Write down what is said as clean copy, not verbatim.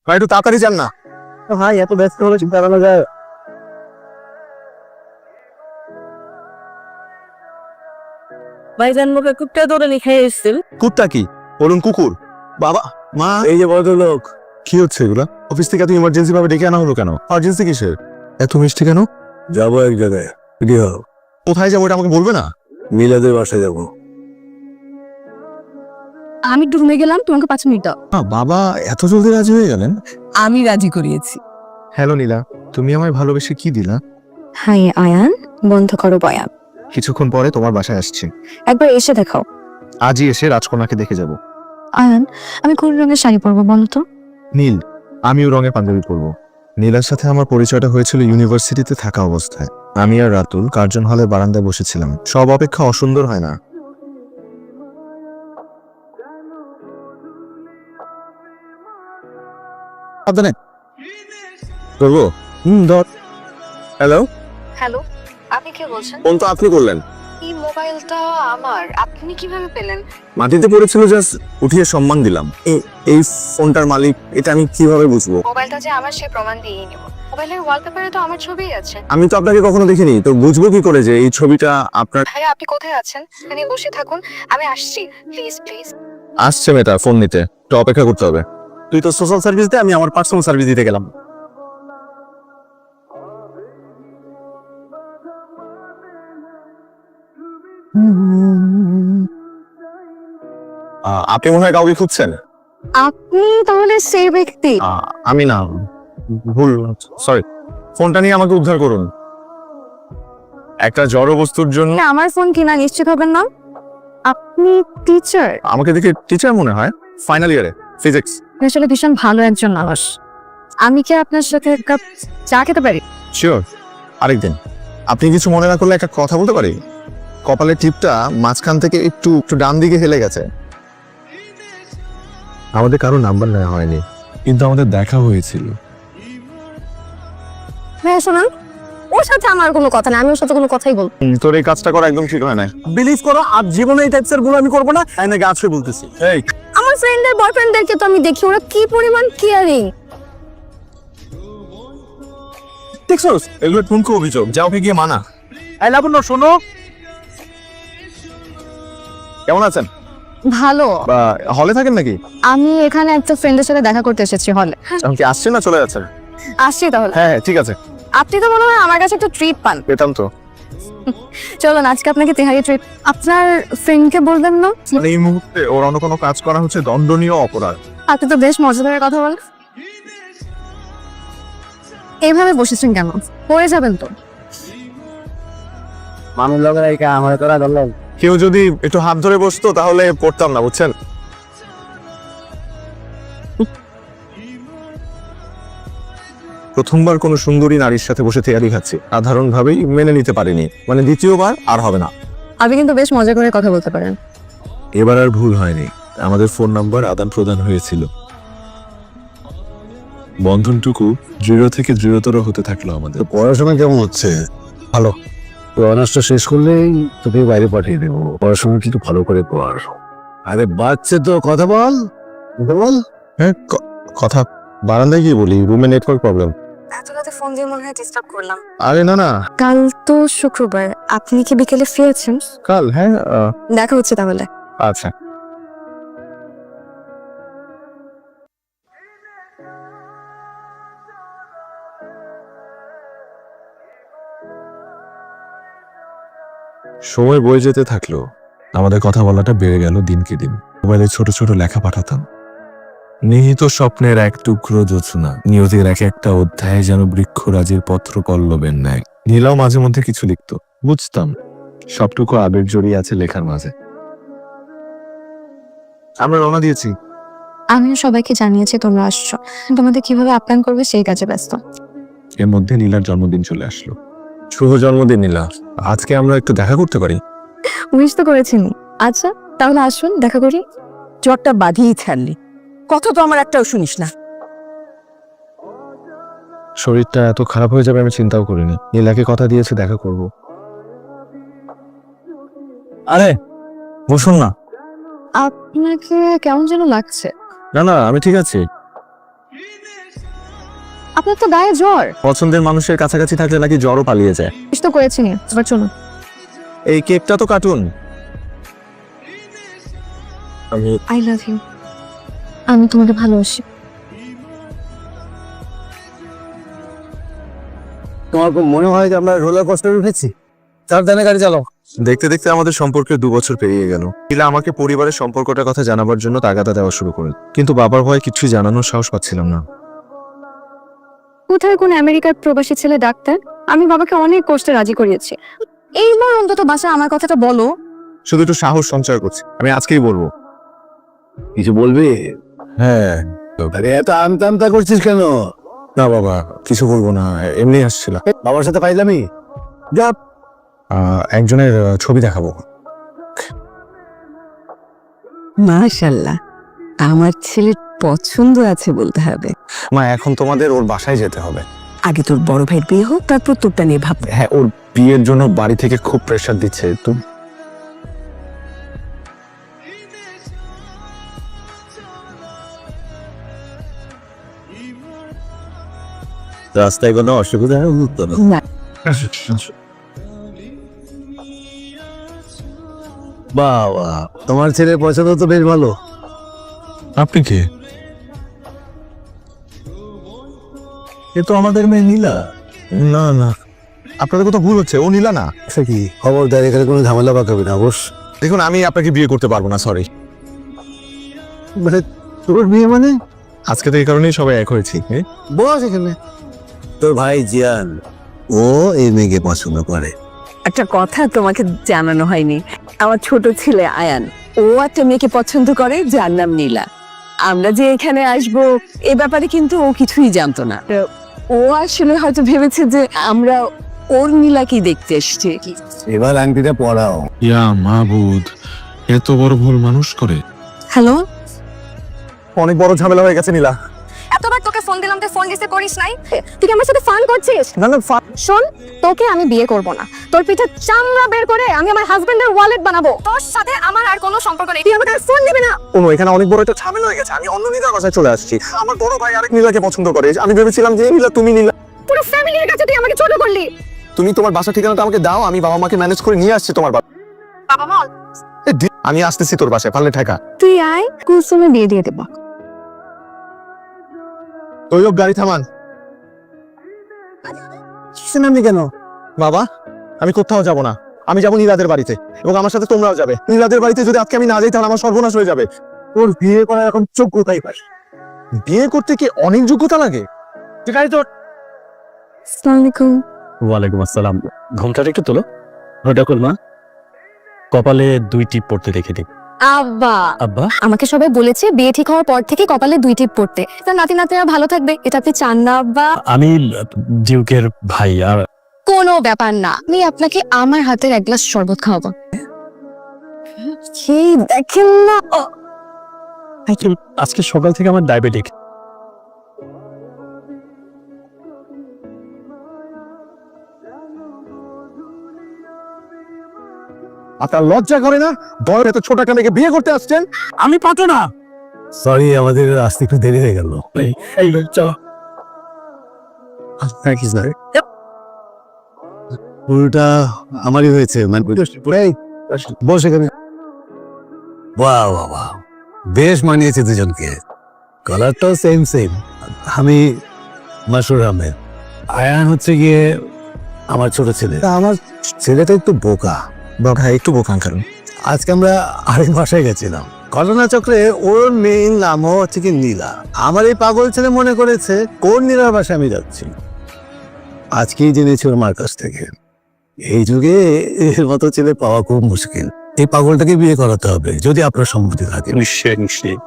ভাই একটু তাড়াতাড়ি যান না। ভাই এত ব্যস্ত হলে চিন্তা করা যায়। ভাইজান মুখে কুত্তা ধরে লিখে এসেছিল। কুত্তা কি বলুন? কুকুর? বাবা মা এই যে ভদ্রলোক, কি হচ্ছে এগুলা? অফিস থেকে এত ইমার্জেন্সি ভাবে ডেকে আনা হলো কেন? আর্জেন্সি কিসের? এত মিষ্টি কেন? যাবো এক জায়গায়। কি হোক, কোথায় যাবো এটা আমাকে বলবে না? মিলাদের বাসায় যাবো। আমি একটু রুমে গেলাম, তোমাকে 5 মিনিট দাও। বাবা এত জলদি রাজি হয়ে গেলেন? আমি রাজি করিয়েছি। হ্যালো নীলা, তুমি আমায় ভালোবেসে কি দিলা? হাই আয়ান, বন্ধ করো বয়ান। কিছুক্ষণ পরে তোমার বাসায় আসছি। একবার এসে দেখাও। আজই এসে রাজকন্যাকে দেখে যাব। আয়ান, আমি কোন রঙের শাড়ি পরবো বলো তো? নীল, আমিও রঙের পাঞ্জাবি পরবো। নীলার সাথে আমার পরিচয়টা হয়েছিল ইউনিভার্সিটিতে থাকা অবস্থায়। আমি আর রাতুল কার্জন হলে বারান্দায় বসেছিলাম। সব অপেক্ষা অসুন্দর হয় না। সাবধানে করবো। ধর। হ্যালো, হ্যালো, আপনি কে বলছেন? ফোন তো আপনি করলেন। এই মোবাইলটা আমার, আপনি কিভাবে পেলেন? মাটিতে পড়েছিল, জাস্ট উঠিয়ে সম্মান দিলাম। এই ফোনটার মালিক এটা আমি কিভাবে বুঝবো? মোবাইলটা যে আমার সে প্রমাণ দিয়েই নেব। মোবাইলের ওয়ালপেপারে তো আমার ছবিই আছে। আমি তো আপনাকে কখনো দেখিনি, তো বুঝবো কি করে যে এই ছবিটা আপনার? ভাইয়া, আপনি কোথায় আছেন? এখানে বসে থাকুন, আমি আসছি। Please please. আসছে মেয়েটা ফোন নিতে, তো অপেক্ষা করতে হবে। তুই তো সোশ্যাল সার্ভিস দে, আমি আমার পার্সোনাল সার্ভিস দিতে গেলাম। আপনি মনে হয় কাউকে খুঁজছেন? আপনি তাহলে সেই ব্যক্তি? আমি না, ভুল, সরি। ফোনটা নিয়ে আমাকে উদ্ধার করুন। একটা জড় বস্তুর জন্য না, আমার ফোন কিনা নিশ্চিত হবেন না? আপনি টিচার? আমাকে দেখে টিচার মনে হয়। ফাইনাল ইয়ারে ফিজিক্স। আসলে ভীষণ ভালো একজন মানুষ। আমি কি আপনার সাথে এক কাপ চা খেতে পারি? শিওর, আরেকদিন। আপনি কিছু মনে না করলে একটা কথা বলতে পারি? কপালের টিপটা মাঝখান থেকে একটু একটু ডান দিকে হেলে গেছে। আমাদের কারো নাম্বার নেওয়া হয়নি, কিন্তু আমাদের দেখা হয়েছিল। হ্যাঁ শোনান, ওর সাথে আমার কোনো কথা নেই, আমি ওর সাথে কোনো কথাই বলবো না। তোর এই কাজটা করা একদম ঠিক হয় না। বিলিভ করো, আর জীবনে এই টাইপসের গুলো আমি করবো না। তাই নাকি আজকে বলতেছি। এই আমার ফ্রেন্ডের বয়ফ্রেন্ডদেরকে তো আমি দেখি, ওরা কি পরিমাণ কেয়ারিং। দেখছস, এগুলো ঠুনকো অভিযোগ, যা ওকে গিয়ে মানা। এই লাবণ্য শোনো, কেমন আছেন? ভালো। বা হলে থাকেন নাকি? আমি এখানে একটা ফ্রেন্ডের সাথে দেখা করতে এসেছি হলে। এখন কি আসছেন না চলে যাচ্ছেন? আসছি তাহলে। হ্যাঁ ঠিক আছে, আপনি তো মনে হয় আমার কাছে একটা ট্রিট পান। পেতাম তো। চলুন আজকে আপনাকে তেহারি ট্রিট। আপনার ফ্রেন্ডকে বলবেন না? মানে এই মুহূর্তে ওর অন্য কোনো কাজ করা হচ্ছে দণ্ডনীয় অপরাধ। আপনি তো বেশ মজাদার কথা বলেন। এইভাবে বসেছেন কেন? পড়ে যাবেন তো। মানুষ লগের এই আমার তোরা ধরলাম। কেউ যদি একটু হাত ধরে বসতো তাহলে পড়তাম না, বুঝছেন? প্রথমবার কোনো সুন্দরী নারীর সাথে বসে তেয়ারি খাচ্ছি, সাধারণভাবেই মেনে নিতে পারিনি। মানে দ্বিতীয়বার আর হবে না। আপনি কিন্তু বেশ মজা করে কথা বলতে পারেন। এবার আর ভুল হয়নি, আমাদের ফোন নাম্বার আদান প্রদান হয়েছিল। বন্ধনটুকু দৃঢ় থেকে দৃঢ়তর হতে থাকলো আমাদের। পড়াশোনা কেমন হচ্ছে? ভালো। তো অনার্সটা শেষ করলেই তোকে বাইরে পাঠিয়ে দেবো। পড়াশোনা একটু ভালো করে পড়। আরে বাচ্চা তো, কথা বল, কথা বল। হ্যাঁ, কথা বারান্দায় গিয়ে বলি, রুমে নেটওয়ার্ক প্রবলেম। এত রাতে ফোন দিয়ে মনে হয় ডিস্টার্ব করলাম। আরে না না, কাল তো শুক্রবার, আপনি কি বিকেলে ফ্রি আছেন? কাল? হ্যাঁ দেখা হচ্ছে তাহলে। আচ্ছা। সময় বয়ে যেতে থাকলো, আমাদের কথা বলাটা বেড়ে গেল দিনকে দিন। মোবাইলে ছোট ছোট লেখা পাঠাতাম। নিহিত স্বপ্নের এক টুকরো জোছনা, নিয়তির এক একটা অধ্যায় যেন বৃক্ষরাজির পত্র পল্লবের ন্যায়। নীলাও মাঝে মধ্যে কিছু লিখতো, বুঝতাম সবটুকু আবেগ জড়িয়ে আছে লেখার মাঝে। আমরা রওনা দিয়েছি। আমিও সবাইকে জানিয়েছি তোমরা আসছো, তোমাদের কিভাবে আপ্যায়ন করবে সেই কাজে ব্যস্ত। এর মধ্যে নীলার জন্মদিন চলে আসলো। শুভ জন্মদিন নীলা, আজকে আমরা একটু দেখা করতে পারি? উইশ তো করেছিনি। আচ্ছা তাহলে আসুন, দেখা করি। জ্বরটা বাঁধিয়েই ছাড়লি, কথা তো আমার একটাও শুনিস না। শরীরটা এত খারাপ হয়ে যাবে আমি চিন্তাও করিনি। নীলাকে কথা দিয়েছে দেখা করব। আরে বসুন না। আপনাকে কেমন যেন লাগছে। না না, আমি ঠিক আছি। আপনার তো গায়ে জ্বর। পছন্দের মানুষের কাছাকাছি থাকলে নাকি জ্বরও পালিয়ে যায়। বেশ তো করেছি নিয়ে, এবার চলুন। এই কেকটা তো কাটুন। আমি আই লাভ ইউ। আমি তোমাকে ভালোবাসি। তোমার খুব মনে হয় যে আমরা রোলার কোস্টারে উঠেছি? সাবধানে গাড়ি চালাও। দেখতে দেখতে আমাদের সম্পর্কে 2 বছর পেরিয়ে গেল। নীলা আমাকে পরিবারের সম্পর্কটার কথা জানাবার জন্য তাগাদা দেওয়া শুরু করে, কিন্তু বাবার ভয়ে কিছুই জানানোর সাহস পাচ্ছিলাম না। কোথায় কোন আমেরিকার প্রবাসী ছেলে ডাক্তার? আমি বাবাকে অনেক কষ্টে রাজি করিয়েছি। এইবার অন্তত বাসায় আমার কথাটা বলো। শুধু একটু সাহস সঞ্চয় করছি, আমি আজকেই বলবো। কিছু বলবি? হ্যাঁ। আরে এত আমতা আমতা করছিস কেন? না বাবা, কিছু বলবো না, এমনি আসছিলাম। বাবার সাথে পাইলামি? যা। একজনের ছবি দেখাবো। মাশাআল্লাহ, আমার ছেলের পছন্দ আছে বলতে হবে। মা, এখন তোমাদের ওর বাসায় যেতে হবে। আগে তোর বড় ভাইয়ের বিয়ে হোক, তারপর তোরটা নিয়ে ভাববে। হ্যাঁ, ওর বিয়ের জন্য বাড়ি থেকে খুব প্রেসার দিচ্ছে তো। রাস্তায় কোনো অসুবিধা হতো না? না, বাবা, তোমার ছেলের পছন্দ তো বেশ ভালো। আপনি কে? এ তো আমাদের মেয়ে নীলা। না না, আপনাদের কোথাও ভুল হচ্ছে, ও নীলা না। আচ্ছা, কি খবরদার এখানে কোনো ঝামেলা পাকাবি না বস। দেখুন, আমি আপনাকে বিয়ে করতে পারবো না, সরি। মানে তোর বিয়ে মানে? আজকে তো এই কারণেই সবাই এক হয়েছি। বস এখানে। তোর ভাই জিয়ান, ও এই মেয়েকে পছন্দ করে। একটা কথা তোমাকে জানানো হয়নি, আমার ছোট ছেলে আয়ান, ও একটা মেয়েকে পছন্দ করে যার নাম নীলা। আমরা যে এখানে আসবো এ ব্যাপারে কিন্তু ও কিছুই জানতো না। তো ও আসলে হয়তো ভেবেছে যে আমরা ওর নীলাকেই দেখতে এসছি। এবার আংটিটা পড়াও। ইয়া মাবুদ, এত বড় ভুল মানুষ করে? হ্যালো, অনেক বড় ঝামেলা হয়ে গেছে নীলা। এতবার তোকে ফোন দিলাম, তুই ফোন রিসিভ করিস নাই। তুই কি আমার সাথে ফান করছিস? না না, শোন, তোকে আমি বিয়ে করব না। তোর পিঠে চামড়া বের করে আমি আমার হাজবেন্ডের ওয়ালেট বানাবো। তোর সাথে আমার আর কোনো সম্পর্ক নেই। তুই আমাকে ফোন দিবি না। কোনো এখানে অনেক বড় একটা ঝামেলা হয়ে গেছে। আমি অন্য নীলার বাসায় চলে আসছি। আমার বড় ভাই আরেক নীলাকে পছন্দ করে। আমি ভেবেছিলাম যে এই নীলা তুমি নীলা। পুরো ফ্যামিলির কাছে তুই আমাকে ছোট করলি। তুমি তোমার বাসা ঠিকানাটা আমাকে দাও, আমি বাবা মাকে ম্যানেজ করে নিয়ে আসছি তোমার বাবা। বাবা বল, আমি আসতেছি তোর বাসায়, পারলে ঠেকা। তুই আয়, কুসুমে বিয়ে দিয়ে দেব। ওই গাড়ি থামান। নামনি কেন? বাবা, আমি কোথাও যাব না। আমি যাবো নীলাদের বাড়িতে, এবং আমার সাথে তোমরাও যাবে। নীলাদের বাড়িতে যদি আজকে আমি না যাই তাহলে আমার সর্বনাশ হয়ে যাবে। তোর বিয়ে করার এখন যোগ্যতাই পাস। বিয়ে করতে কি অনেক যোগ্যতা লাগে? ঠিক আছে তোর। আসসালামু আলাইকুম। ওয়ালাইকুম আসসালাম। ঘুমটাটা একটু তোলো। ওটা কর মা। কপালে 2 টিপ পড়তে দেখে দিই। আব্বা, আব্বা, আমাকে সবাই বলেছে বিয়ে ঠিক হওয়ার পর থেকে কপালে 2 টিপ পড়তে। তার নাতি নাতিরা ভালো থাকবে, এটা আপনি চান না আব্বা? আমি ডিউকের ভাই। আর কোনো ব্যাপার না, আমি আপনাকে আমার হাতের 1 গ্লাস শরবত খাওয়াবো। সেই দেখেন না, আজকে সকাল থেকে আমার ডায়াবেটিক। আপনার লজ্জা করে না? বড় এত ছোট একটা মেয়েকে বিয়ে করতে আসছেন। আমি পাতো না। সরি, আমাদের আসতে একটু দেরি হয়ে গেল। এই চলো। থাকিস না। পুরোটা আমারই হয়েছে। মানে বস এখানে। বাহ বাহ বাহ, বেশ মানিয়েছে দুজনকে। কালারটাও সেম সেম। আমি মাসুর আহমেদ, আয়ান হচ্ছে গিয়ে আমার ছোট ছেলে। আমার ছেলেটা একটু বোকা। হ্যাঁ, একটু বোকাঙ্কার। আজকে আমরা আরেক বাসায় গেছিলাম। ঘটনাচক্রে ওর মেয়ের নামও হচ্ছে কি নীলা। আমার এই পাগল ছেলে মনে করেছে কোন নীলার বাসায় আমি যাচ্ছি। আজকেই জেনেছি ওর মার কাছ থেকে। এই যুগে এর মতো ছেলে পাওয়া খুব মুশকিল। এই পাগলটাকে বিয়ে করাতে হবে যদি আপনার সম্মতি থাকে। নিশ্চয়ই নিশ্চয়ই।